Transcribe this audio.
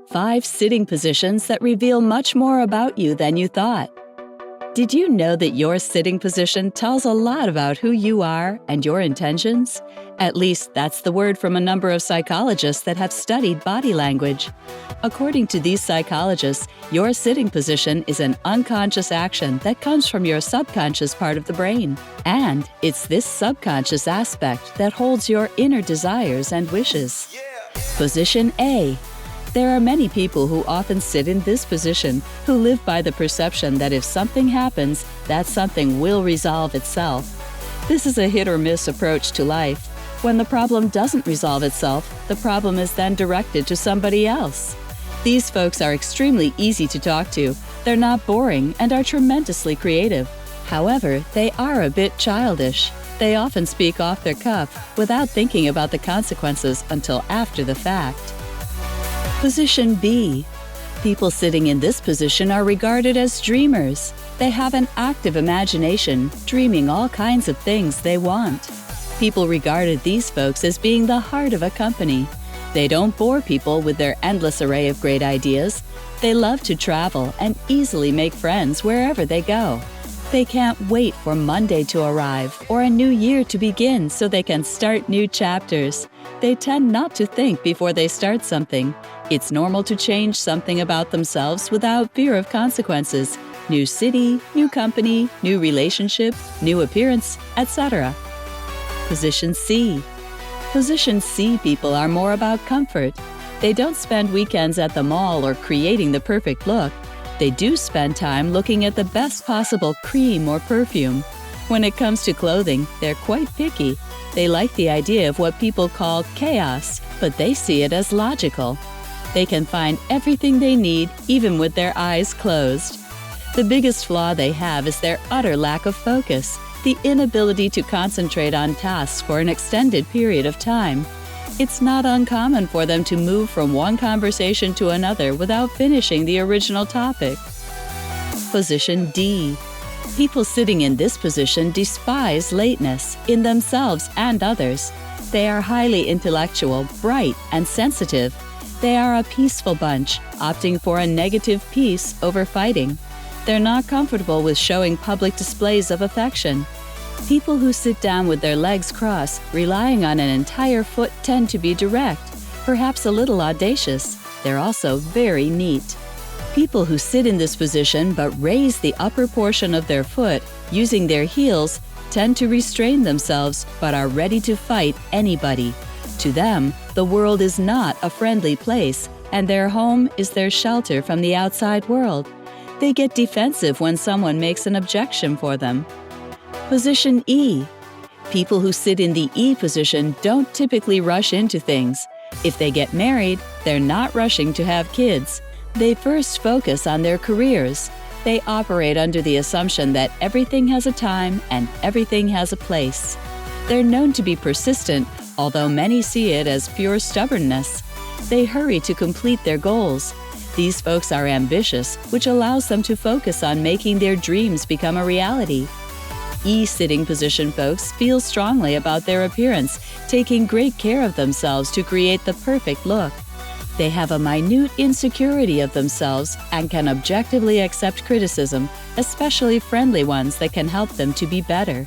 5 sitting positions that reveal much more about you than you thought. Did you know that your sitting position tells a lot about who you are and your intentions? At least that's the word from a number of psychologists that have studied body language. According to these psychologists, your sitting position is an unconscious action that comes from your subconscious part of the brain. And it's this subconscious aspect that holds your inner desires and wishes. Position A. There are many people who often sit in this position who live by the perception that if something happens, that something will resolve itself. This is a hit-or-miss approach to life. When the problem doesn't resolve itself, the problem is then directed to somebody else. These folks are extremely easy to talk to, they're not boring, and are tremendously creative. However, they are a bit childish. They often speak off their cuff without thinking about the consequences until after the fact. Position B. People sitting in this position are regarded as dreamers. They have an active imagination, dreaming all kinds of things they want. People regarded these folks as being the heart of a company. They don't bore people with their endless array of great ideas. They love to travel and easily make friends wherever they go. They can't wait for Monday to arrive or a new year to begin so they can start new chapters. They tend not to think before they start something. It's normal to change something about themselves without fear of consequences. New city, new company, new relationship, new appearance, etc. Position C. Position C people are more about comfort. They don't spend weekends at the mall or creating the perfect look. They do spend time looking at the best possible cream or perfume. When it comes to clothing, they're quite picky. They like the idea of what people call chaos, but they see it as logical. They can find everything they need, even with their eyes closed. The biggest flaw they have is their utter lack of focus, the inability to concentrate on tasks for an extended period of time. It's not uncommon for them to move from one conversation to another without finishing the original topic. Position D. People sitting in this position despise lateness in themselves and others. They are highly intellectual, bright, and sensitive. They are a peaceful bunch, opting for a negative peace over fighting. They're not comfortable with showing public displays of affection. People who sit down with their legs crossed, relying on an entire foot, tend to be direct, perhaps a little audacious. They're also very neat. People who sit in this position but raise the upper portion of their foot, using their heels, tend to restrain themselves but are ready to fight anybody. To them, the world is not a friendly place, and their home is their shelter from the outside world. They get defensive when someone makes an objection for them. Position E. People who sit in the E position don't typically rush into things. If they get married, they're not rushing to have kids. They first focus on their careers. They operate under the assumption that everything has a time and everything has a place. They're known to be persistent, although many see it as pure stubbornness. They hurry to complete their goals. These folks are ambitious, which allows them to focus on making their dreams become a reality. E-sitting position folks feel strongly about their appearance, taking great care of themselves to create the perfect look. They have a minute insecurity of themselves and can objectively accept criticism, especially friendly ones that can help them to be better.